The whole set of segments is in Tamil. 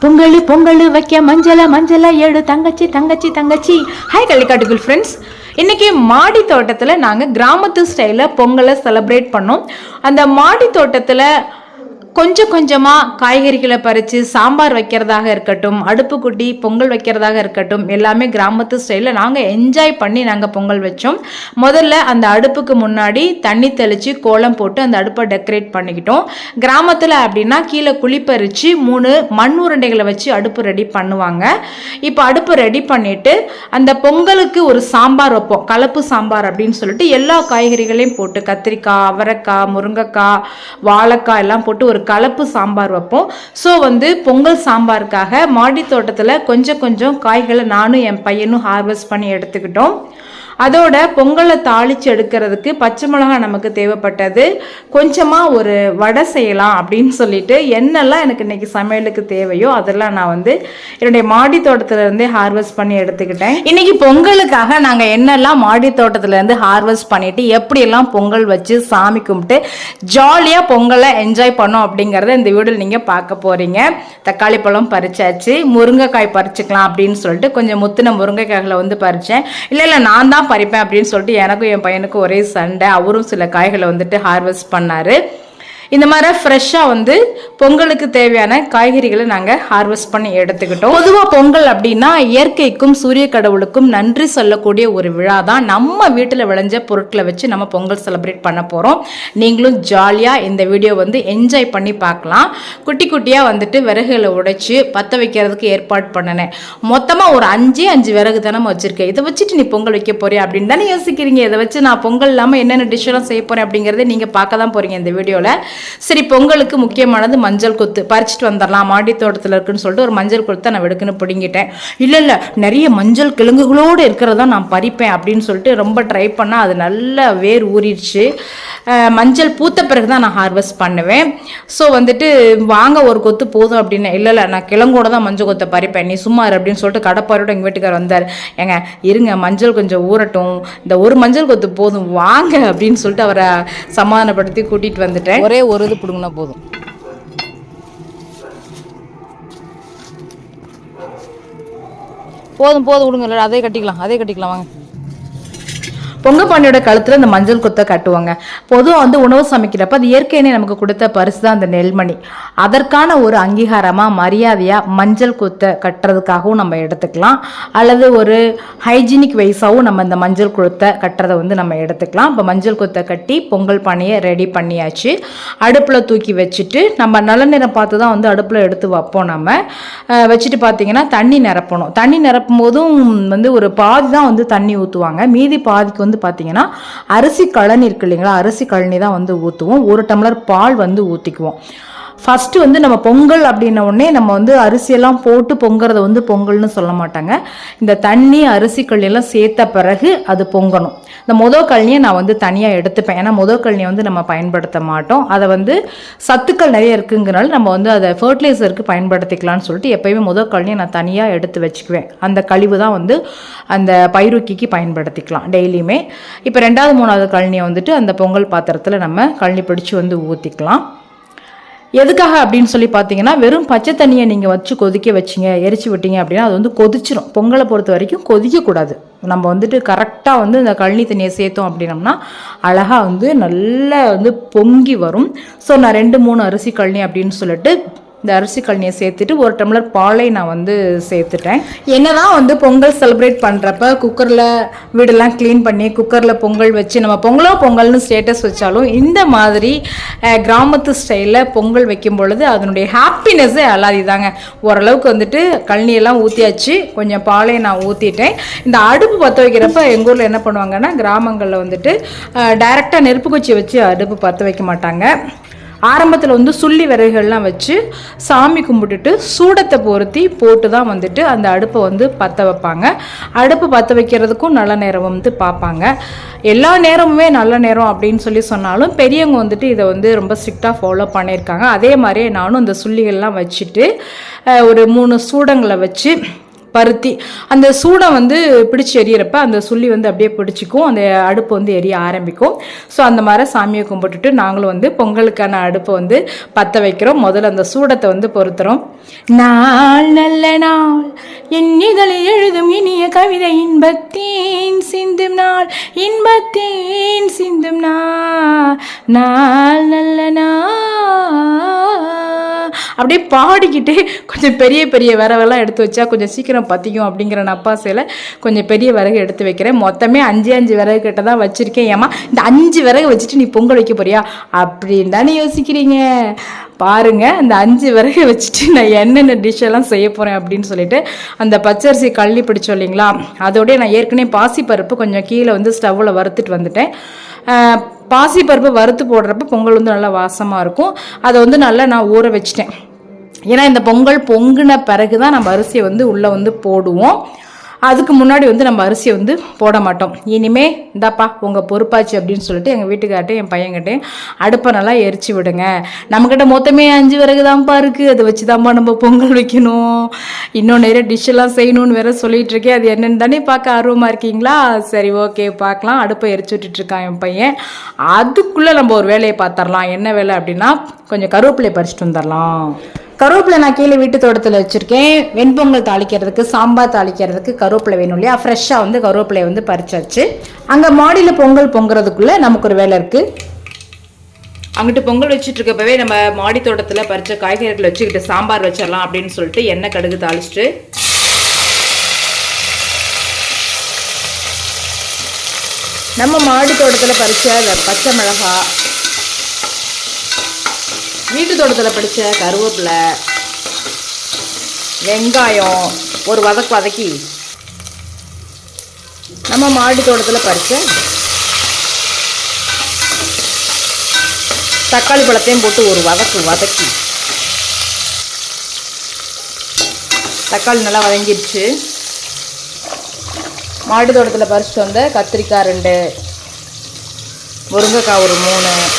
பொங்கல் பொங்கல் வைக்க மஞ்சள ஏடு தங்கச்சி. ஹாய் கள்ளிக்காட்டுக்குள் ஃப்ரெண்ட்ஸ், இன்னைக்கு மாடி தோட்டத்தில் நாங்கள் கிராமத்து ஸ்டைலில் பொங்கலை செலிப்ரேட் பண்ணோம். அந்த மாடி தோட்டத்தில் கொஞ்சமாக காய்கறிகளை பறித்து சாம்பார் வைக்கிறதாக இருக்கட்டும், அடுப்பு குட்டி பொங்கல் வைக்கிறதாக இருக்கட்டும், எல்லாமே கிராமத்து ஸ்டைலில் நாங்கள் என்ஜாய் பண்ணி நாங்கள் பொங்கல் வச்சோம். முதல்ல அந்த அடுப்புக்கு முன்னாடி தண்ணி தெளித்து கோலம் போட்டு அந்த அடுப்பை டெக்கரேட் பண்ணிக்கிட்டோம். கிராமத்தில் அப்படின்னா கீழே குழிப்பறித்து 3 மண் உருண்டைகளை வச்சு அடுப்பு ரெடி பண்ணுவாங்க. இப்போ அடுப்பு ரெடி பண்ணிவிட்டு அந்த பொங்கலுக்கு ஒரு சாம்பார் வைப்போம், கலப்பு சாம்பார் அப்படின்னு சொல்லிட்டு எல்லா காய்கறிகளையும் போட்டு கத்திரிக்காய், அவரைக்காய், முருங்கைக்காய், வாழைக்காய் எல்லாம் போட்டு ஒரு கலப்பு சாம்பார் வைப்போம். ஸோ பொங்கல் சாம்பாருக்காக மாடி தோட்டத்தில் கொஞ்சம் காய்களை நானும் என் பையனும் ஹார்வெஸ்ட் பண்ணி எடுத்துக்கிட்டோம். அதோட பொங்கலை தாளித்து எடுக்கிறதுக்கு பச்சை மிளகாய் நமக்கு தேவைப்பட்டது. கொஞ்சமாக ஒரு வடை செய்யலாம் அப்படின்னு சொல்லிட்டு என்னெல்லாம் எனக்கு இன்னைக்கு சமையலுக்கு தேவையோ அதெல்லாம் நான் என்னுடைய மாடி தோட்டத்திலேருந்தே ஹார்வெஸ்ட் பண்ணி எடுத்துக்கிட்டேன். இன்னைக்கு பொங்கலுக்காக நாங்கள் என்னெல்லாம் மாடி தோட்டத்திலேருந்து ஹார்வெஸ்ட் பண்ணிட்டு எப்படியெல்லாம் பொங்கல் வச்சு சாமி கும்பிட்டு ஜாலியாக பொங்கலை என்ஜாய் பண்ணோம் அப்படிங்கிறத இந்த வீடியோவில் நீங்கள் பார்க்க போகிறீங்க. தக்காளி பழம் பறிச்சாச்சு, முருங்கைக்காய் பறிச்சுக்கலாம் அப்படின்னு சொல்லிட்டு கொஞ்சம் முத்தின முருங்கைக்காய்களை பறித்தேன். இல்லை நான் தான் பறிப்பேன் அப்படின்னு சொல்லிட்டு எனக்கும் என் பையனுக்கும் ஒரே சண்டை. அவரும் சில காய்களை ஹார்வெஸ்ட் பண்ணாரு. இந்த மாதிரி ஃப்ரெஷ்ஷாக பொங்கலுக்கு தேவையான காய்கறிகளை நாங்கள் ஹார்வெஸ்ட் பண்ணி எடுத்துக்கிட்டோம். பொதுவாக பொங்கல் அப்படின்னா இயற்கைக்கும் சூரிய கடவுளுக்கும் நன்றி சொல்லக்கூடிய ஒரு விழா தான். நம்ம வீட்டில் விளைஞ்ச பொருட்களை வச்சு நம்ம பொங்கல் செலிப்ரேட் பண்ண போகிறோம். நீங்களும் ஜாலியாக இந்த வீடியோ என்ஜாய் பண்ணி பார்க்கலாம். குட்டி குட்டியாக விறகுகளை உடைச்சி பற்ற வைக்கிறதுக்கு ஏற்பாடு பண்ணினேன். மொத்தமாக ஒரு 5 விறகு தானே வச்சுருக்கேன். இதை வச்சுட்டு நீ பொங்கல் வைக்க போறியா அப்படின்னு தானே யோசிக்கிறீங்க. இதை வச்சு நான் பொங்கல் இல்லாமல் என்னென்ன டிஷ்ஷெல்லாம் செய்ய போகிறேன் அப்படிங்கிறத நீங்கள் பார்க்க தான் போகிறீங்க இந்த வீடியோவில். சரி, பொங்கலுக்கு முக்கியமானது மஞ்சள் கொத்து பறிச்சுட்டு வந்துடலாம், மாடி தோட்டத்தில் இருக்குன்னு சொல்லிட்டு ஒரு மஞ்சள் கொத்தை நான் வெடுக்குன்னு பிடிங்கிட்டேன். இல்லை நிறைய மஞ்சள் கிழங்குகளோடு இருக்கிறதா நான் பறிப்பேன் அப்படின்னு சொல்லிட்டு ரொம்ப ட்ரை பண்ணால் அது நல்ல வேர் ஊறிடுச்சு. மஞ்சள் பூத்த பிறகு தான் நான் ஹார்வெஸ்ட் பண்ணுவேன். ஸோ வாங்க ஒரு கொத்து போதும் அப்படின்னு. இல்லை நான் கிழங்கோட தான் மஞ்சள் கொத்தை பறிப்பேன், நீ சும்மா அப்படின்னு சொல்லிட்டு கடப்பாரோட எங்கள் வீட்டுக்கார் வந்தார். ஏங்க இருங்க, மஞ்சள் கொஞ்சம் ஊறட்டும், இந்த ஒரு மஞ்சள் கொத்து போதும் வாங்க அப்படின்னு சொல்லிட்டு அவரை சமாதானப்படுத்தி கூட்டிகிட்டு வந்துட்டேன். ஒரே ஒரு இது பிடுங்கினா போதும். போதும் விடுங்க, அதே கட்டிக்கலாம் வாங்க. பொங்கப்பாண்டியோட கழுத்தில் இந்த மஞ்சள் கொத்தை கட்டுவாங்க. பொதுவாக உணவு சமைக்கிறப்ப அது இயற்கையினே நமக்கு கொடுத்த பரிசு தான் அந்த நெல்மணி. அதற்கான ஒரு அங்கீகாரமாக மரியாதையாக மஞ்சள் கொத்தை கட்டுறதுக்காகவும் நம்ம எடுத்துக்கலாம். அல்லது ஒரு ஹைஜீனிக் வைஸாகவும் நம்ம இந்த மஞ்சள் கொத்தை கட்டுறதை நம்ம எடுத்துக்கலாம். இப்போ மஞ்சள் கொத்தை கட்டி பொங்கல் பானையை ரெடி பண்ணியாச்சு. அடுப்பில் தூக்கி வச்சுட்டு நம்ம நல்ல நேரம் பார்த்து தான் அடுப்பில் எடுத்து வைப்போம். நம்ம வச்சுட்டு பார்த்தீங்கன்னா தண்ணி நிரப்பணும். தண்ணி நிரப்பும் போதும் ஒரு பாதி தான் தண்ணி ஊற்றுவாங்க. மீதி பாதிக்கு பார்த்தீங்கன்னா அரிசி கழனி இருக்கு இல்லைங்களா, அரிசி கழனி தான் ஊற்றுவோம். 1 டம்ளர் பால் ஊற்றிக்குவோம். ஃபஸ்ட்டு நம்ம பொங்கல் அப்படின்ன உடனே நம்ம அரிசியெல்லாம் போட்டு பொங்குறத பொங்கல்னு சொல்ல மாட்டாங்க. இந்த தண்ணி அரிசி கழனியெல்லாம் சேர்த்த பிறகு அது பொங்கணும். இந்த முதல் கழனியை நான் தனியாக எடுத்துப்பேன். ஏன்னா முதல் கழனியை நம்ம பயன்படுத்த மாட்டோம். அதை சத்துக்கள் நிறைய இருக்குங்கிறனால நம்ம அதை ஃபர்டிலைசருக்கு பயன்படுத்திக்கலாம்னு சொல்லிட்டு எப்போயுமே முதல் கழனியை நான் தனியாக எடுத்து வச்சுக்குவேன். அந்த கழிவு தான் அந்த பயிரூக்கிக்கு பயன்படுத்திக்கலாம் டெய்லியுமே. இப்போ 2வது 3வது கழனியை அந்த பொங்கல் பாத்திரத்தில் நம்ம கழனி பிடிச்சி ஊற்றிக்கலாம். எதுக்காக அப்படின்னு சொல்லி பார்த்தீங்கன்னா, வெறும் பச்சை தண்ணியை நீங்கள் வச்சு கொதிக்க வச்சிங்க, எரிச்சு விட்டீங்க அப்படின்னா அது கொதிச்சிரும். பொங்கலை பொறுத்த வரைக்கும் கொதிக்கக்கூடாது. நம்ம கரெக்டாக இந்த கழனி தண்ணியை சேர்த்தோம் அப்படின்னம்னா அழகாக நல்லா பொங்கி வரும். ஸோ நான் 2-3 அரிசி கழனி அப்படின்னு சொல்லிட்டு இந்த அரிசி கழனியை சேர்த்துட்டு 1 டம்ளர் பாலை நான் சேர்த்துட்டேன். என்னதான் பொங்கல் செலிப்ரேட் பண்ணுறப்ப குக்கரில் வீடெல்லாம் க்ளீன் பண்ணி குக்கரில் பொங்கல் வச்சு நம்ம பொங்கல்னு ஸ்டேட்டஸ் வச்சாலும் இந்த மாதிரி கிராமத்து ஸ்டைலில் பொங்கல் வைக்கும் பொழுது அதனுடைய ஹாப்பினஸ்ஸே அல்லாதி தாங்க. ஓரளவுக்கு கழனியெல்லாம் ஊற்றியாச்சு. கொஞ்சம் பாலை நான் ஊற்றிட்டேன். இந்த அடுப்பு பற்ற வைக்கிறப்ப எங்கள் ஊரில் என்ன பண்ணுவாங்கன்னா, கிராமங்களில் டைரெக்டாக நெருப்பு குச்சி வச்சு அடுப்பு பற்ற வைக்க மாட்டாங்க. ஆரம்பத்தில் சுள்ளி விறகுகள்லாம் வச்சு சாமி கும்பிட்டுட்டு சூடத்தை பொருத்தி போட்டு தான் அந்த அடுப்பை பற்ற வைப்பாங்க. அடுப்பு பற்ற வைக்கிறதுக்கும் நல்ல நேரம் பார்ப்பாங்க. எல்லா நேரமுமே நல்ல நேரம் அப்படின்னு சொல்லி சொன்னாலும் பெரியவங்க இதை ரொம்ப ஸ்ட்ரிக்டாக ஃபாலோ பண்ணியிருக்காங்க. அதே மாதிரியே நானும் இந்த சுள்ளிகள்லாம் வச்சுட்டு ஒரு 3 சூடங்களை வச்சு பருத்தி அந்த சூடை வந்து பிடிச்சி எரியறப்ப அந்த சுள்ளி வந்து அப்படியே பிடிச்சிக்கும், அந்த அடுப்பு வந்து எரிய ஆரம்பிக்கும். ஸோ அந்த மாதிரி சாமியை கும்பிட்டுட்டு நாங்களும் வந்து பொங்கலுக்கான அடுப்பை வந்து பற்ற வைக்கிறோம். முதல்ல அந்த சூடத்தை வந்து பொறுத்துறோம். நாள் நல்ல நாள் எண்ணிதழில் எழுதும் இனிய கவிதை இன்பத்தேன் சிந்தும் நாள் இன்பத்தேன் சிந்தும் நாள் நாள் நல்ல நாள் அப்படியே பாடிக்கிட்டே கொஞ்சம் பெரிய பெரிய விறகெல்லாம் எடுத்து வச்சா கொஞ்சம் சீக்கிரம் பற்றிக்கும் அப்படிங்கிற நப்பாசையில் கொஞ்சம் பெரிய விறகு எடுத்து வைக்கிறேன். மொத்தமே 5 விறகு கிட்ட தான் வச்சுருக்கேன். ஏமா இந்த 5 விறகு வச்சுட்டு நீ பொங்கல் வைக்க போறியா அப்படின்னு தானே யோசிக்கிறீங்க. பாருங்க, அந்த 5 விறகு வச்சுட்டு நான் என்னென்ன டிஷ்ஷெல்லாம் செய்ய போகிறேன் அப்படின்னு சொல்லிட்டு அந்த பச்சரிசி கள்ளி பிடிச்சோம் இல்லைங்களா, அதோடய நான் ஏற்கனவே பாசிப்பருப்பு கொஞ்சம் கீழே வந்து ஸ்டவ்வில் வறுத்துட்டு வந்துட்டேன். பாசிப்பருப்பு வறுத்து போடுறப்ப பொங்கல் வந்து நல்லா வாசமாக இருக்கும். அதை வந்து நல்லா நான் ஊற வச்சிட்டேன். ஏன்னா இந்த பொங்கல் பொங்கின பிறகு தான் நம்ம அரிசியை வந்து உள்ளே வந்து போடுவோம். அதுக்கு முன்னாடி வந்து நம்ம அரிசியை வந்து போட மாட்டோம். இனிமே இந்தாப்பா உங்கள் பொறுப்பாச்சு அப்படின்னு சொல்லிட்டு எங்கள் வீட்டுக்கார்ட்டையும் என் பையன்கிட்டையும் அடுப்பை நல்லா எரிச்சு விடுங்க. நம்மக்கிட்ட மொத்தமே 5 விறகு தான்ப்பா இருக்குது, அதை வச்சு தான்ப்பா நம்ம பொங்கல் வைக்கணும், இன்னும் நிறைய டிஷ்ஷெல்லாம் செய்யணும்னு வேற சொல்லிட்டு இருக்கேன். அது என்னென்னு தானே பார்க்க ஆர்வமாக இருக்கீங்களா? சரி, ஓகே, பார்க்கலாம். அடுப்பை எரிச்சு விட்டுட்ருக்கான் என் பையன். அதுக்குள்ளே நம்ம ஒரு வேலையை பார்த்துடலாம். என்ன வேலை அப்படின்னா, கொஞ்சம் கருவேப்பிலையை பறிச்சுட்டு வந்துடலாம். கருவேப்பிலை நான் கீழே வீட்டு தோட்டத்தில் வச்சுருக்கேன். வெண்பொங்கல் தாளிக்கிறதுக்கு, சாம்பார் தாளிக்கிறதுக்கு கருவேப்பிலை வேணும் இல்லையா, ஃப்ரெஷ்ஷாக வந்து கருவேப்பிலையை வந்து பறிச்சாச்சு. அங்கே மாடியில் பொங்கல் பொங்குறதுக்குள்ளே நமக்கு ஒரு வேலை இருக்குது. அங்கிட்டு பொங்கல் வச்சுட்டு இருக்கப்பவே நம்ம மாடி தோட்டத்தில் பறித்த காய்கறிகளை வச்சுக்கிட்டு சாம்பார் வச்சிடலாம் அப்படின்னு சொல்லிட்டு எண்ணெய் கடுகு தாளிச்சிட்டு நம்ம மாடி தோட்டத்தில் பறித்த பச்சை மிளகாய், வீட்டு தோட்டத்தில் படித்த கருவேப்பிலை, வெங்காயம் ஒரு வதக்கி நம்ம மாடி தோட்டத்தில் பறித்த தக்காளி பழத்தையும் போட்டு ஒரு வதக்கி தக்காளி நல்லா வதங்கிடுச்சு. மாடி தோட்டத்தில் பறிச்சுட்டு வந்த கத்திரிக்காய் 2, முருங்கைக்காய் ஒரு 3,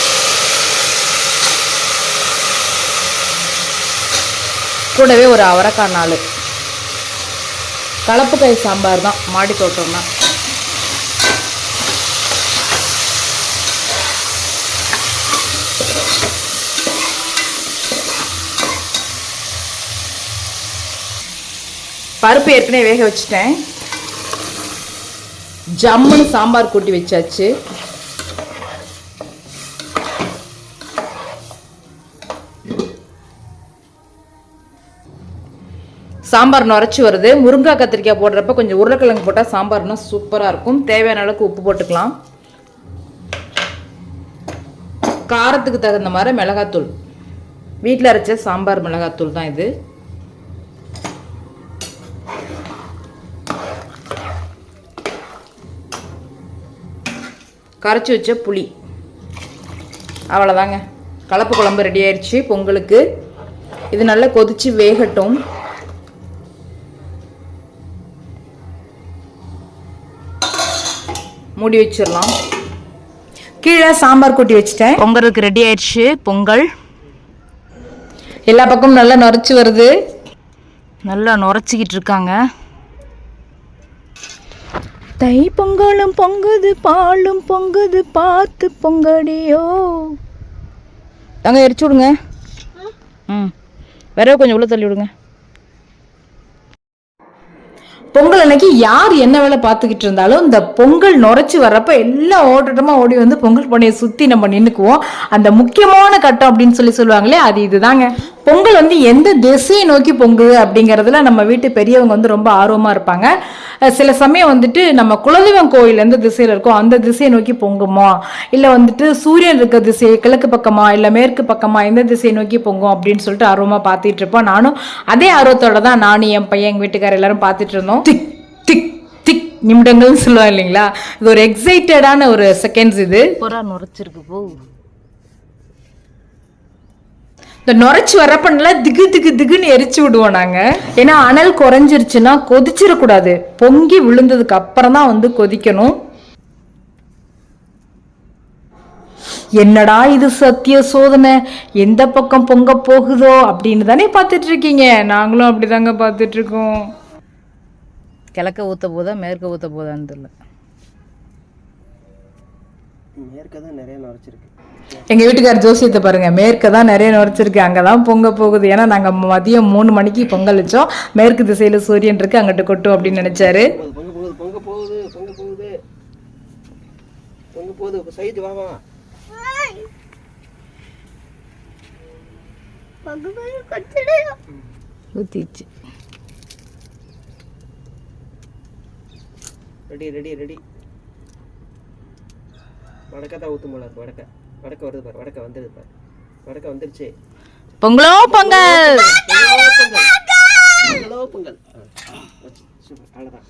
கூடவே ஒரு அவரைக்காய் 4. கலப்புக்காய் சாம்பார் தான் மாடி தோட்டம்னா. பருப்பு ஏற்கனவே வேக வச்சுட்டேன். ஜம்முன்னு சாம்பார் கூட்டி வச்சாச்சு. சாம்பார் நுரைச்சி வருது. முருங்காய் கத்திரிக்காய் போடுறப்ப கொஞ்சம் உருளைக்கிழங்கு போட்டால் சாம்பார்னா சூப்பராக இருக்கும். தேவையான அளவுக்கு உப்பு போட்டுக்கலாம். காரத்துக்கு தகுந்த மாதிரி மிளகாத்தூள், வீட்டில் அரைச்ச சாம்பார் மிளகாத்தூள் தான் இது. கரைச்சி வச்ச புளி, அவ்வளோதாங்க. கலப்பு குழம்பு ரெடி ஆயிடுச்சு பொங்கலுக்கு. இது நல்லா கொதிச்சு வேகட்டும். மூடி வச்சிடலாம். கீழே சாம்பார் கூட்டி வச்சுட்டேன். பொங்கலுக்கு ரெடி ஆயிடுச்சு பொங்கல். எல்லா பக்கமும் நல்லா நுரைச்சி வருது. நல்லா நுரைச்சிக்கிட்டு இருக்காங்க. தை பொங்கலும் பொங்குது, பாலும் பொங்குது, பார்த்து பொங்கடியோ. தாங்க எரிச்சு விடுங்க. விறகு கொஞ்சம் உள்ள தள்ளி விடுங்க. பொங்கல் அன்னைக்கு யார் என்ன வேலை பார்த்துக்கிட்டு இருந்தாலும் இந்த பொங்கல் நுரைச்சி வர்றப்ப எல்லாம் ஓட்டமா ஓடி வந்து பொங்கல் பானையை சுற்றி நம்ம நின்றுக்குவோம். அந்த முக்கியமான கட்டம் அப்படின்னு சொல்லுவாங்களே, அது இதுதாங்க. பொங்கல் வந்து எந்த திசையை நோக்கி பொங்குது அப்படிங்கிறதுல நம்ம வீட்டு பெரியவங்க வந்து ரொம்ப ஆர்வமாக இருப்பாங்க. சில சமயம் வந்துட்டு நம்ம குலதெய்வம் கோயில் எந்த திசையில் இருக்கோ அந்த திசையை நோக்கி பொங்குமா, இல்லை வந்துட்டு சூரியன் இருக்க திசை கிழக்கு பக்கமா இல்லை மேற்கு பக்கமா எந்த திசையை நோக்கி பொங்கும் அப்படின்னு சொல்லிட்டு ஆர்வமாக பார்த்துட்டு இருப்போம். நானும் அதே ஆர்வத்தோட தான் நானும் என் பையன் எங்கள் வீட்டுக்காரர் எல்லாரும் பார்த்துட்டு இருந்தோம். திக் திக் திக் நிமிடங்கள்னு சொல்லுவோம் இல்லைங்களா, இது ஒரு எக்ஸைட்டடான ஒரு செகண்ட்ஸ். இது நுரைச்சிருக்கு போ. இந்த நுரைச்சி வரப்ப திகு திகு திகுன்னு எரிச்சு விடுவோம் நாங்க. ஏன்னா அனல் குறைஞ்சிருச்சுன்னா கொதிச்சிடக்கூடாது. பொங்கி விழுந்ததுக்கு அப்புறம் தான் வந்து கொதிக்கணும். என்னடா இது சத்திய சோதனை, எந்த பக்கம் பொங்க போகுதோ அப்படின்னு தானே பார்த்துட்டு இருக்கீங்க. நாங்களும் அப்படிதாங்க பார்த்துட்டு இருக்கோம். கிழக்க ஊற்ற போதா மேற்க ஊற்ற போதான்னு தெரியல. மேற்க தான் நிறைய நுரைச்சிருக்கு. எங்கள் வீட்டுக்கார் ஜோசியத்தை பாருங்கள், மேற்க தான் நிறைய நுரைச்சிருக்கு, அங்கே தான் பொங்க போகுது. ஏன்னா நாங்கள் மதியம் 3 மணிக்கு பொங்கல் வச்சோம், மேற்கு திசையில் சூரியன் இருக்கு, அங்கிட்டு கொட்டும் அப்படின்னு நினைச்சாரு. பொங்க போகுது பொங்க போகுது பொங்க போகுது பொங்க போகுது. சைடு வா வா ஊற்றிச்சு. Ready ready ready. வடக்க தான் ஊற்றும் போல இருக்கு. வடக்க வடக்க வருது பாரு, வடக்க வந்துடுது பாரு, வடக்க வந்துருச்சு. பொங்கலோ பொங்கல், பொங்கலோ பொங்கல். அவ்வளோதான்.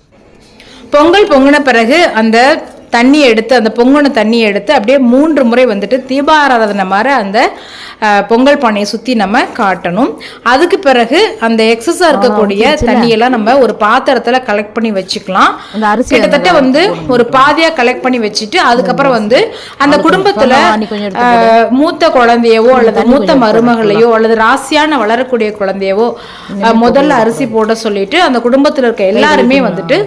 பொங்கல் பொங்கின பிறகு அந்த தண்ணியை எடுத்து, அந்த பொங்கின தண்ணியை எடுத்து அப்படியே 3 முறை வந்துட்டு தீபாராதனை மாதிரி அந்த பொங்கல் பானையை சுற்றி நம்ம காட்டணும். அதுக்கு பிறகு அந்த எக்ஸஸாக இருக்கக்கூடிய தண்ணியெல்லாம் நம்ம ஒரு பாத்திரத்தில் கலெக்ட் பண்ணி வச்சுக்கலாம். கிட்டத்தட்ட வந்து ஒரு பாதியாக கலெக்ட் பண்ணி வச்சுட்டு அதுக்கப்புறம் வந்து அந்த குடும்பத்தில் மூத்த குழந்தையவோ அல்லது மூத்த மருமகளையோ அல்லது ராசியான வளரக்கூடிய குழந்தையவோ முதல்ல அரிசி போட சொல்லிட்டு அந்த குடும்பத்தில் இருக்க எல்லாருமே வந்துட்டு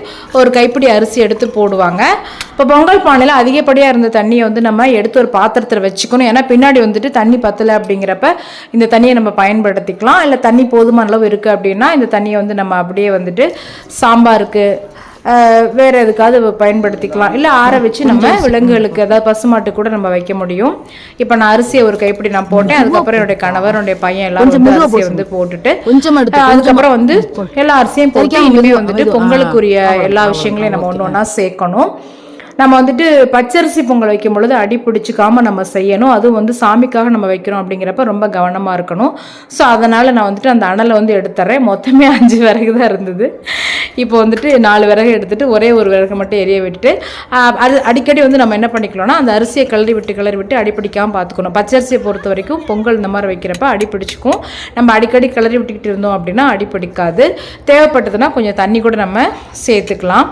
ஒரு கைப்பிடி அரிசி எடுத்து போடுவாங்க. இப்போ பொங்கல் பானையில் அதிகப்படியாக இருந்த தண்ணியை வந்து நம்ம எடுத்து ஒரு பாத்திரத்தில் வச்சுக்கணும். ஏன்னா பின்னாடி வந்துட்டு தண்ணி பத்தலை அப்படிங்கிறப்ப இந்த தண்ணியை நம்ம பயன்படுத்திக்கலாம். இல்லை தண்ணி போதுமான அளவு இருக்குது அப்படின்னா இந்த தண்ணியை வந்து நம்ம அப்படியே வந்துட்டு சாம்பாருக்கு வேறு எதுக்காவது பயன்படுத்திக்கலாம். இல்லை ஆற வச்சு நம்ம விலங்குகளுக்கு, அதாவது பசுமாட்டு கூட நம்ம வைக்க முடியும். இப்போ நான் அரிசியை ஒரு கைப்பிடி நான் போட்டேன். அதுக்கப்புறம் என்னுடைய கணவர், என்னுடைய பையன் எல்லாரும் அரிசியை வந்து போட்டுட்டு அதுக்கப்புறம் வந்து எல்லா அரிசியும் போட்டு இனிமே வந்துட்டு பொங்கலுக்குரிய எல்லா விஷயங்களையும் நம்ம ஒன்று ஒன்றா சேர்க்கணும். நம்ம வந்துட்டு பச்சரிசி பொங்கல் வைக்கும் பொழுது அடி பிடிச்சிக்காம நம்ம செய்யணும். அதுவும் வந்து சாமிக்காக நம்ம வைக்கிறோம் அப்படிங்கிறப்ப ரொம்ப கவனமாக இருக்கணும். ஸோ அதனால் நான் வந்துட்டு அந்த அனலை வந்து எடுத்துறேன். மொத்தமே 5 விறகு தான் இருந்தது. இப்போ வந்துட்டு 4 விறகு எடுத்துகிட்டு ஒரே ஒரு விறகு மட்டும் எரிய விட்டுட்டு அது அடிக்கடி வந்து நம்ம என்ன பண்ணிக்கலாம்னா அந்த அரிசியை கிளறி விட்டு அடிப்பிடிக்காமல் பார்த்துக்கணும். பச்சரிசியை பொறுத்த வரைக்கும் பொங்கல் இந்த மாதிரி வைக்கிறப்ப அடிப்பிடிச்சிக்கும். நம்ம அடிக்கடி கிளறி விட்டுக்கிட்டு இருந்தோம் அப்படின்னா அடிப்பிடிக்காது. தேவைப்பட்டதுன்னா கொஞ்சம் தண்ணி கூட நம்ம சேர்த்துக்கலாம்.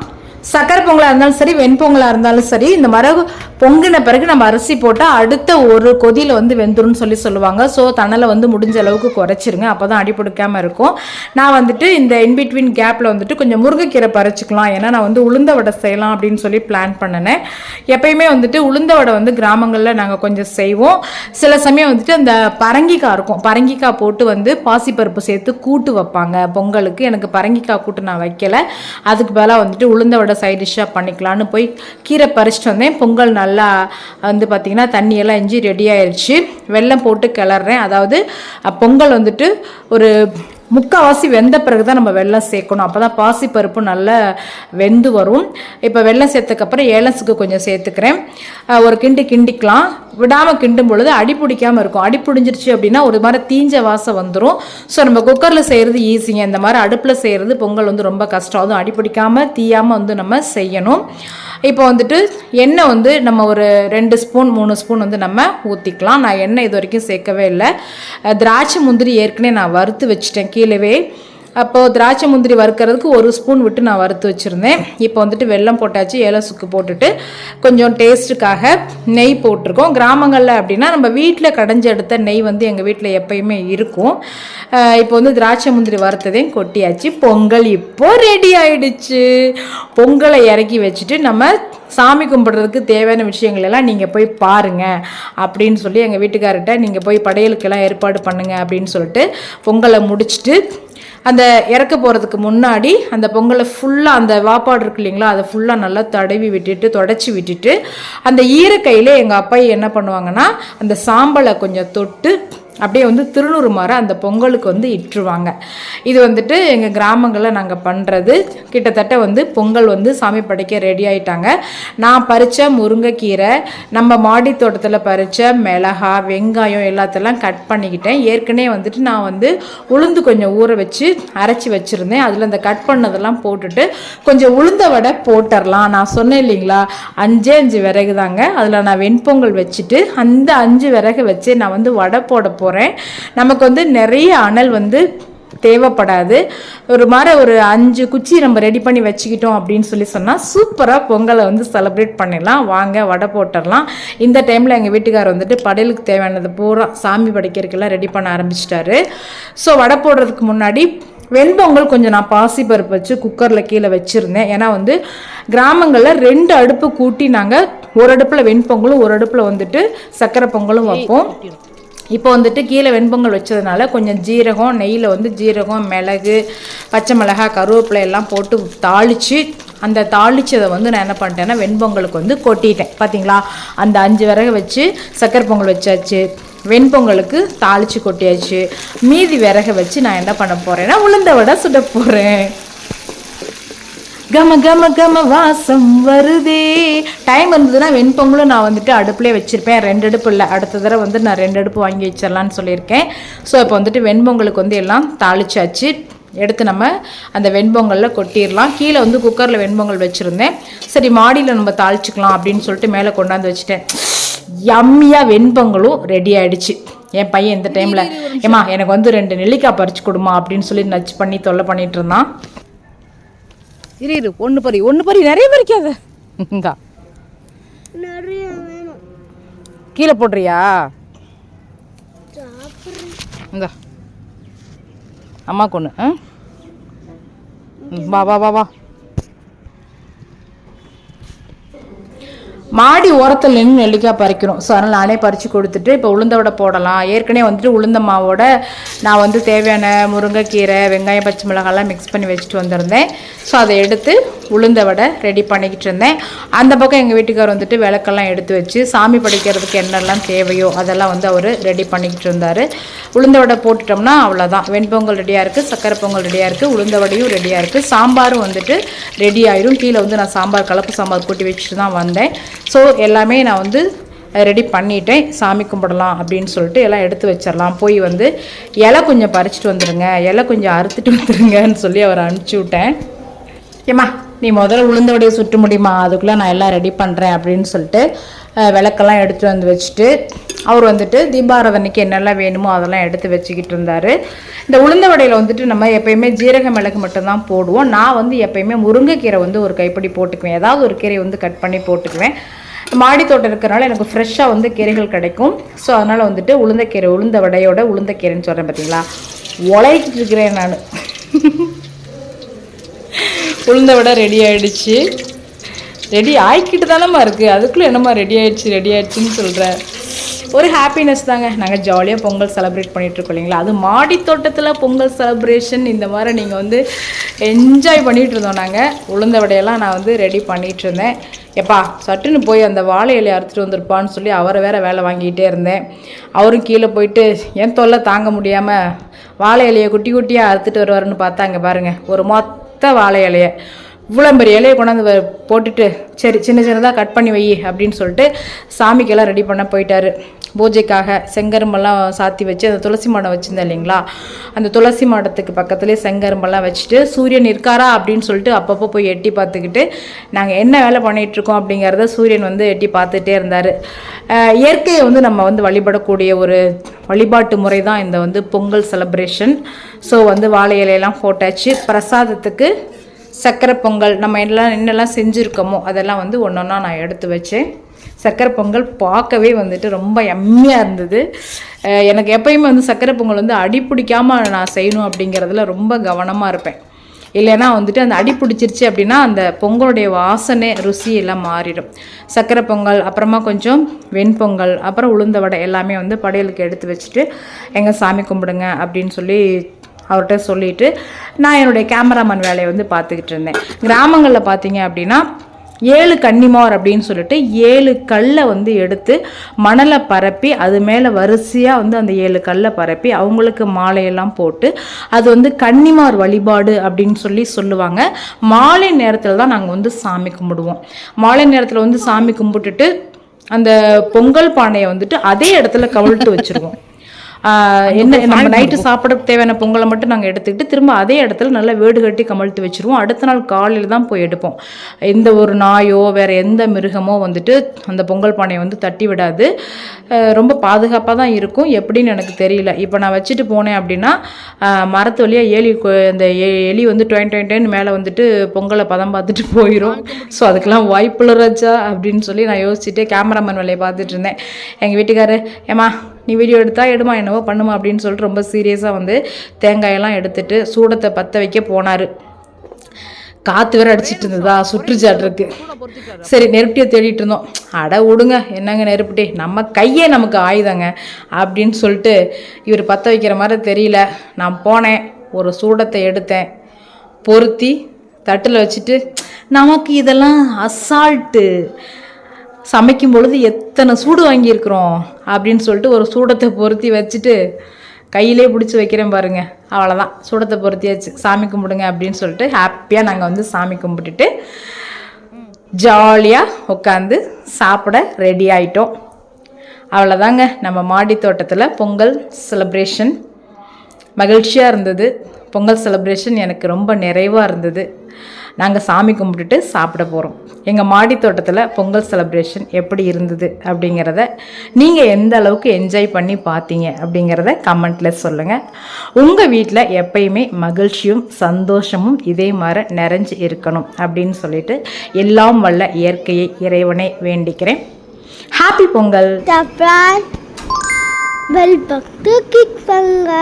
சக்கரை பொங்கலாக இருந்தாலும் சரி, வெண்பொங்கலாக இருந்தாலும் சரி, இந்த மரகு பொங்கின பிறகு நம்ம அரிசி போட்டால் அடுத்த ஒரு கொதியில் வந்து வெந்துருன்னு சொல்லுவாங்க. ஸோ தணலை வந்து முடிஞ்ச அளவுக்கு குறைச்சிருங்க, அப்போ தான் அடி பிடிக்காமல் இருக்கும். நான் வந்துட்டு இந்த இன்பிட்வீன் கேப்பில் வந்துட்டு கொஞ்சம் முருங்கைக்கீரை பறிச்சிக்கலாம். ஏன்னா நான் வந்து உளுந்த வடை செய்யலாம் அப்படின்னு சொல்லி பிளான் பண்ணினேன். எப்பயுமே வந்துட்டு உளுந்த வடை வந்து கிராமங்களில் நாங்கள் கொஞ்சம் செய்வோம். சில சமயம் வந்துட்டு அந்த பரங்கிக்காய் இருக்கும், பரங்கிக்காய் போட்டு வந்து பாசிப்பருப்பு சேர்த்து கூட்டு வைப்பாங்க பொங்கலுக்கு. எனக்கு பரங்கிக்காய் கூட்டு நான் வைக்கலை. அதுக்கு பதிலாக வந்துட்டு உளுந்த வடை சைட் டிஷ்ஷாக பண்ணிக்கலான்னு போய் கீரை பறிச்சிட்டு வந்தேன். பொங்கல் நல்லா வந்து பார்த்திங்கன்னா தண்ணியெல்லாம் இஞ்சி ரெடி ஆயிடுச்சு. வெல்லம் போட்டு கிளறேன். அதாவது பொங்கல் வந்துட்டு ஒரு 3/4 வெந்த பிறகு தான் நம்ம வெல்லம் சேர்க்கணும். அப்போ தான் பாசிப்பருப்பு நல்லா வெந்து வரும். இப்போ வெல்லம் சேர்த்ததுக்கப்புறம் ஏலசுக்கு கொஞ்சம் சேர்த்துக்கிறேன். ஒரு கிண்டிக்கலாம். விடாமல் கிண்டும் பொழுது அடி பிடிக்காமல் இருக்கும். அடி பிடிஞ்சிருச்சு அப்படின்னா ஒரு மாதிரி தீஞ்ச வாசம் வந்துடும். ஸோ நம்ம குக்கரில் செய்கிறது ஈஸிங்க. இந்த மாதிரி அடுப்பில் செய்கிறது பொங்கல் வந்து ரொம்ப கஷ்டம். அதுவும் அடி பிடிக்காமல் தீயாமல் வந்து நம்ம செய்யணும். இப்போ வந்துட்டு எண்ணெய் வந்து நம்ம ஒரு 2 ஸ்பூன் 3 ஸ்பூன் வந்து நம்ம ஊற்றிக்கலாம். நான் எண்ணெய் இது வரைக்கும் சேர்க்கவே இல்லை. திராட்சை முந்திரி ஏற்கனவே நான் வறுத்து வச்சுட்டேன் கீழவே. அப்போது திராட்சை முந்திரி வறுக்கிறதுக்கு 1 ஸ்பூன் விட்டு நான் வறுத்து வச்சுருந்தேன். இப்போ வந்துட்டு வெல்லம் போட்டாச்சு, ஏலசுக்கு போட்டுட்டு கொஞ்சம் டேஸ்ட்டுக்காக நெய் போட்டிருக்கோம். கிராமங்களில் அப்படின்னா நம்ம வீட்டில் கடைஞ்சி எடுத்த நெய் வந்து எங்கள் வீட்டில் எப்பயுமே இருக்கும். இப்போ வந்து திராட்சை முந்திரி வறுத்ததையும் கொட்டியாச்சு. பொங்கல் இப்போது ரெடி ஆயிடுச்சு. பொங்கலை இறக்கி வச்சுட்டு நம்ம சாமி கும்பிட்றதுக்கு தேவையான விஷயங்கள் எல்லாம் நீங்கள் போய் பாருங்கள் அப்படின்னு சொல்லி எங்கள் வீட்டுக்கார்கிட்ட நீங்கள் போய் படையலுக்கெல்லாம் ஏற்பாடு பண்ணுங்கள் அப்படின்னு சொல்லிட்டு பொங்கலை முடிச்சுட்டு அந்த இறக்க போகிறதுக்கு முன்னாடி அந்த பொங்கலை ஃபுல்லாக அந்த வாப்பாடு இருக்கு இல்லைங்களா, அதை ஃபுல்லாக நல்லா தடவி விட்டுட்டு தொடச்சி விட்டுட்டு அந்த ஈரக்கையில் எங்கள் அப்பா என்ன பண்ணுவாங்கன்னா அந்த சாம்பலை கொஞ்சம் தொட்டு அப்படியே வந்து திருநூறு மாற அந்த பொங்கலுக்கு வந்து இட்டுருவாங்க. இது வந்துட்டு எங்கள் கிராமங்களில் நாங்கள் பண்ணுறது. கிட்டத்தட்ட வந்து பொங்கல் வந்து சாமி படைக்க ரெடி ஆகிட்டாங்க. நான் பறித்த முருங்கைக்கீரை, நம்ம மாடி தோட்டத்தில் பறித்த மிளகா, வெங்காயம் எல்லாத்தெல்லாம் கட் பண்ணிக்கிட்டேன். ஏற்கனவே வந்துட்டு நான் வந்து உளுந்து கொஞ்சம் ஊற வச்சு அரைச்சி வச்சுருந்தேன். அதில் அந்த கட் பண்ணதெல்லாம் போட்டுட்டு கொஞ்சம் உளுந்த வடை போட்டுடலாம். நான் சொன்னேன் இல்லைங்களா, 5 விறகு தாங்க. அதில் நான் வெண்பொங்கல் வச்சுட்டு அந்த 5 விறகு வச்சு நான் வந்து வடை போட போகிறேன். நமக்கு வந்து நிறைய அனல் வந்து தேவைப்படாது. ஒரு 5 குச்சி நம்ம ரெடி பண்ணி வச்சுக்கிட்டோம் அப்படின்னு சொன்னால் சூப்பராக பொங்கலை வந்து செலிப்ரேட் பண்ணிடலாம். வாங்க வடை போட்டுடலாம். இந்த டைமில் எங்கள் வீட்டுக்காரர் வந்துட்டு படையலுக்கு தேவையானது பூரா சாமி படைக்கிறதுக்கெல்லாம் ரெடி பண்ண ஆரம்பிச்சிட்டாரு. ஸோ வடை போடுறதுக்கு முன்னாடி வெண்பொங்கல் கொஞ்சம் நான் பாசிப்பருப்பு வச்சு குக்கரில் கீழே வச்சுருந்தேன். ஏன்னா வந்து கிராமங்களில் 2 அடுப்பு கூட்டி நாங்கள் ஒரு அடுப்பில் வெண்பொங்கலும் ஒரு அடுப்பில் வந்துட்டு சக்கரை பொங்கலும் வைப்போம். இப்போ வந்துட்டு கீழே வெண்பொங்கல் வச்சதுனால கொஞ்சம் ஜீரகம், நெய்யில் வந்து ஜீரகம், மிளகு, பச்சை மிளகாய், கருவேப்பிலை எல்லாம் போட்டு தாளித்து அந்த தாளிச்சதை வந்து நான் என்ன பண்ணிட்டேன்னா வெண்பொங்கலுக்கு வந்து கொட்டிட்டேன். பார்த்தீங்களா, அந்த 5 விறகு வச்சு சக்கரை பொங்கல் வச்சாச்சு, வெண்பொங்கலுக்கு தாளித்து கொட்டியாச்சு. மீதி விறகை வச்சு நான் என்ன பண்ண போகிறேன்னா உளுந்த வடை சுட போகிறேன். கம கம கம வாசம் வருதே. டைம் இருந்ததுன்னா வெண்பொங்கலும் நான் வந்துட்டு அடுப்புலேயே வச்சுருப்பேன். 2 அடுப்பு இல்லை, அடுத்த தடவை வந்து நான் 2 அடுப்பு வாங்கி வச்சிடலான்னு சொல்லியிருக்கேன். ஸோ இப்போ வந்துட்டு வெண்பொங்கலுக்கு வந்து எல்லாம் தாளிச்சாச்சு. எடுத்து நம்ம அந்த வெண்பொங்கலில் கொட்டிடலாம். கீழே வந்து குக்கரில் வெண்பொங்கல் வச்சுருந்தேன். சரி மாடியில் நம்ம தாளிச்சிக்கலாம் அப்படின்னு சொல்லிட்டு மேலே கொண்டாந்து வச்சுட்டேன். யம்மியாக வெண்பொங்கலும் ரெடி ஆகிடுச்சு. என் பையன் இந்த டைமில் ஏம்மா எனக்கு வந்து 2 நெல்லிக்காய் பறிச்சு கொடுமா அப்படின்னு சொல்லி நச்சு பண்ணி தொல்லை பண்ணிகிட்டு இருந்தான். இரு ஒன்று பறி நிறைய பறிக்காத. இந்தா கீழே போடுறியா? இந்தா அம்மா கொண்டு வா வா வா வா. மாடி ஓரத்தில் நின்று நெல்லிக்காய் பறிக்கணும். ஸோ அதனால் நானே பறித்து கொடுத்துட்டு இப்போ உளுந்த வடை போடலாம். ஏற்கனவே வந்துட்டு உளுந்த மாவோட நான் வந்து தேவையான முருங்கைக்கீரை, வெங்காயம், பச்சை மிளகாலாம் மிக்ஸ் பண்ணி வச்சுட்டு வந்திருந்தேன். ஸோ அதை எடுத்து உளுந்த வடை ரெடி பண்ணிக்கிட்டு இருந்தேன். அந்த பக்கம் எங்கள் வீட்டுக்கார் வந்துட்டு விளக்கெல்லாம் எடுத்து வச்சு சாமி படைக்கிறதுக்கு என்னெல்லாம் தேவையோ அதெல்லாம் வந்து அவர் ரெடி பண்ணிக்கிட்டு இருந்தார். உளுந்த வடை போட்டுட்டோம்னா அவ்வளோதான். வெண்பொங்கல் ரெடியாக இருக்குது, சக்கரை பொங்கல் ரெடியாக இருக்குது, உளுந்த வடையும் ரெடியாக இருக்குது, சாம்பாரும் வந்துட்டு ரெடி ஆயிரும். கீழே வந்து நான் சாம்பார் கலப்பு சாம்பார் கூட்டி வச்சுட்டு தான் வந்தேன். ஸோ எல்லாமே நான் வந்து ரெடி பண்ணிட்டேன். சாமி கும்பிடலாம் அப்படின்னு சொல்லிட்டு எல்லாம் எடுத்து வச்சிடலாம். போய் வந்து இலை கொஞ்சம் பறிச்சிட்டு வந்துடுங்க, இலை கொஞ்சம் அறுத்துட்டு வந்துடுங்கன்னு சொல்லி அவரை அனுப்பிச்சி விட்டேன். ஏம்மா நீ முதல்ல உளுந்த வடையை சுட்ட முடியுமா, அதுக்குள்ளே நான் எல்லாம் ரெடி பண்ணுறேன் அப்படின்னு சொல்லிட்டு விளக்கெல்லாம் எடுத்துகிட்டு வந்து வச்சுட்டு அவர் வந்துட்டு தீபாராதனைக்கு என்னெல்லாம் வேணுமோ அதெல்லாம் எடுத்து வச்சுக்கிட்டு இருந்தார். இந்த உளுந்த வடையில் வந்துட்டு நம்ம எப்போயுமே ஜீரக மிளகு மட்டும்தான் போடுவோம். நான் வந்து எப்போயுமே முருங்கைக்கீரை வந்து ஒரு கைப்பிடி போட்டுக்குவேன். ஏதாவது ஒரு கீரை வந்து கட் பண்ணி போட்டுக்குவேன். மாடி தோட்டம் இருக்கிறனால எனக்கு ஃப்ரெஷ்ஷாக வந்து கீரைகள் கிடைக்கும். ஸோ அதனால் வந்துட்டு உளுந்தக்கீரை, உளுந்த வடையோட உளுந்தக்கீரைன்னு சொல்கிறேன் பார்த்தீங்களா, உழைக்கிட்டு இருக்கிறேன் நான். உளுந்த வடை ரெடி ஆகிடுச்சு. ரெடி ஆகிக்கிட்டு தானம்மா இருக்குது, அதுக்குள்ளே என்னம்மா ரெடி ஆகிடுச்சின்னு சொல்கிறேன். ஒரு ஹாப்பினஸ் தாங்க. நாங்கள் ஜாலியாக பொங்கல் செலிப்ரேட் பண்ணிகிட்ருக்கோம் இல்லைங்களா. அது மாடி தோட்டத்தில் பொங்கல் செலிப்ரேஷன் இந்த மாதிரி நீங்கள் வந்து என்ஜாய் பண்ணிகிட்டு இருந்தோம். நாங்கள் உளுந்த வடையெல்லாம் நான் வந்து ரெடி பண்ணிகிட்டு இருந்தேன். எப்பா சட்டுன்னு போய் அந்த வாழை இலையை அறுத்துட்டு வந்திருப்பான்னு சொல்லி அவரை வேற வேலை வாங்கிக்கிட்டே இருந்தேன். அவரும் கீழே போயிட்டு என் தொல்லை தாங்க முடியாமல் வாழை இலையை குட்டி குட்டியாக அறுத்துட்டு வருவாருன்னு பார்த்தா அங்கே பாருங்கள் ஒரு மொத்த வாழை இலையை இவ்வளோ பெரிய இலையை கொண்டாந்து போட்டுட்டு சரி சின்ன சின்னதாக கட் பண்ணி வை அப்படின்னு சொல்லிட்டு சாமிக்கெல்லாம் ரெடி பண்ண போயிட்டாரு. பூஜைக்காக செங்கரும்பெல்லாம் சாத்தி வச்சு அந்த துளசி மாடம் வச்சுருந்தேன் இல்லைங்களா, அந்த துளசி மாடத்துக்கு பக்கத்துலேயே செங்கரும்பெல்லாம் வச்சுட்டு சூரியன் இருக்காரா அப்படின்னு சொல்லிட்டு அப்பப்போ போய் எட்டி பார்த்துக்கிட்டு நாங்கள் என்ன வேலை பண்ணிகிட்ருக்கோம் அப்படிங்கிறத சூரியன் வந்து எட்டி பார்த்துட்டே இருந்தார். இயற்கையை வந்து நம்ம வந்து வழிபடக்கூடிய ஒரு வழிபாட்டு முறை தான் இந்த வந்து பொங்கல் செலிப்ரேஷன். ஸோ வந்து வாழை இலையெல்லாம் போட்டாச்சு. பிரசாதத்துக்கு சக்கரை பொங்கல் நம்ம என்னெல்லாம் செஞ்சுருக்கோமோ அதெல்லாம் வந்து ஒன்றா நான் எடுத்து வச்சேன். சக்கரை பொங்கல் பார்க்கவே வந்துட்டு ரொம்ப எம்மையாக இருந்தது. எனக்கு எப்பயுமே வந்து சக்கரை பொங்கல் வந்து அடி பிடிக்காமல் நான் செய்யணும் அப்படிங்கிறதுல ரொம்ப கவனமாக இருப்பேன். இல்லைன்னா வந்துட்டு அந்த அடி பிடிச்சிருச்சு அப்படின்னா அந்த பொங்கலுடைய வாசனை ருசி எல்லாம் மாறிடும். சக்கரை பொங்கல், அப்புறமா கொஞ்சம் வெண்பொங்கல், அப்புறம் உளுந்த வடை எல்லாமே வந்து படையலுக்கு எடுத்து வச்சுட்டு எங்கள் சாமி கும்பிடுங்க அப்படின்னு சொல்லி அவர்கிட்ட சொல்லிவிட்டு நான் என்னுடைய கேமராமேன் வேலையை வந்து பார்த்துக்கிட்டு இருந்தேன். கிராமங்களில் பார்த்தீங்க அப்படின்னா 7 கன்னிமார் அப்படின்னு சொல்லிட்டு 7 கல்லை வந்து எடுத்து மணலை பரப்பி அது மேலே வரிசையாக வந்து அந்த 7 கல்லை பரப்பி அவங்களுக்கு மாலையெல்லாம் போட்டு அது வந்து கன்னிமார் வழிபாடு அப்படின்னு சொல்லி சொல்லுவாங்க. மாலை நேரத்தில் தான் நாங்கள் வந்து சாமி கும்பிடுவோம். மாலை நேரத்தில் வந்து சாமி கும்பிட்டுட்டு அந்த பொங்கல் பானையை வந்துட்டு அதே இடத்துல கவிழ்த்து வச்சுருவோம். என்ன நம்ம நைட்டு சாப்பிட தேவையான பொங்கலை மட்டும் நாங்கள் எடுத்துக்கிட்டு திரும்ப அதே இடத்துல நல்லா வேடு கட்டி கமழ்த்து வச்சுருவோம். அடுத்த நாள் காலையில் தான் போய் எடுப்போம். எந்த ஒரு நாயோ வேறு எந்த மிருகமோ வந்துட்டு அந்த பொங்கல் பானையை வந்து தட்டி விடாது. ரொம்ப பாதுகாப்பாக தான் இருக்கும். எப்படின்னு எனக்கு தெரியல. இப்போ நான் வச்சுட்டு போனேன் அப்படின்னா மரத்து வழியாக அந்த எலி வந்து டொயின் மேலே வந்துட்டு பொங்கலை பதம் பார்த்துட்டு போயிடும். ஸோ அதுக்கெல்லாம் வாய்ப்புள்ள ராஜா அப்படின்னு சொல்லி நான் யோசிச்சுட்டு கேமராமேன் வேலையை பார்த்துட்டு இருந்தேன். எங்கள் வீட்டுக்காரு ஏம்மா நீ வீடியோ எடுத்தா எடுமா என்னவோ பண்ணுமா அப்படின்னு சொல்லிட்டு ரொம்ப சீரியஸாக வந்து தேங்காயெல்லாம் எடுத்துட்டு சூடத்தை பற்ற வைக்க போனார். காற்று வேறு அடிச்சிட்டு இருந்ததா சுற்றுச்சாட்டுருக்கு. சரி நெருப்பட்டியை தேடிட்டு இருந்தோம். அட விடுங்க என்னங்க நெருப்பட்டி, நம்ம கையே நமக்கு ஆயுதங்க அப்படின்னு சொல்லிட்டு இவர் பற்ற வைக்கிற மாதிரி தெரியல. நான் போனேன், ஒரு சூடத்தை எடுத்தேன், பொருத்தி தட்டில் வச்சுட்டு, நமக்கு இதெல்லாம் அசால்ட்டு, சமைக்கும் பொழுது எத்தனை சூடு வாங்கியிருக்கிறோம் அப்படின்னு சொல்லிட்டு ஒரு சூடத்தை பொருத்தி வச்சுட்டு கையிலே பிடிச்சி வைக்கிறேன் பாருங்க. அவ்வளோதான், சூடத்தை பொருத்தியாச்சு, சாமி கும்பிடுங்க அப்படின்னு சொல்லிட்டு ஹாப்பியாக நாங்கள் வந்து சாமி கும்பிட்டுட்டு ஜாலியாக உட்காந்து சாப்பிட ரெடி ஆகிட்டோம். அவ்வளோதாங்க நம்ம மாடி தோட்டத்தில் பொங்கல் செலிப்ரேஷன். மகிழ்ச்சியாக இருந்தது. பொங்கல் செலிப்ரேஷன் எனக்கு ரொம்ப நிறைவாக இருந்தது. நாங்கள் சாமி கும்பிட்டுட்டு சாப்பிட போகிறோம். எங்கள் மாடி தோட்டத்தில் பொங்கல் செலிப்ரேஷன் எப்படி இருந்தது அப்படிங்கிறத நீங்கள் எந்த அளவுக்கு என்ஜாய் பண்ணி பார்த்தீங்க அப்படிங்கிறத கமெண்ட்டில் சொல்லுங்கள். உங்கள் வீட்டில் எப்பயுமே மகிழ்ச்சியும் சந்தோஷமும் இதே மாதிரி நிறைஞ்சு இருக்கணும் அப்படின்னு சொல்லிட்டு எல்லாம் வல்ல இயற்கையை இறைவனை வேண்டிக்கிறேன். Happy Pongal. Bell button click பண்ணுங்க.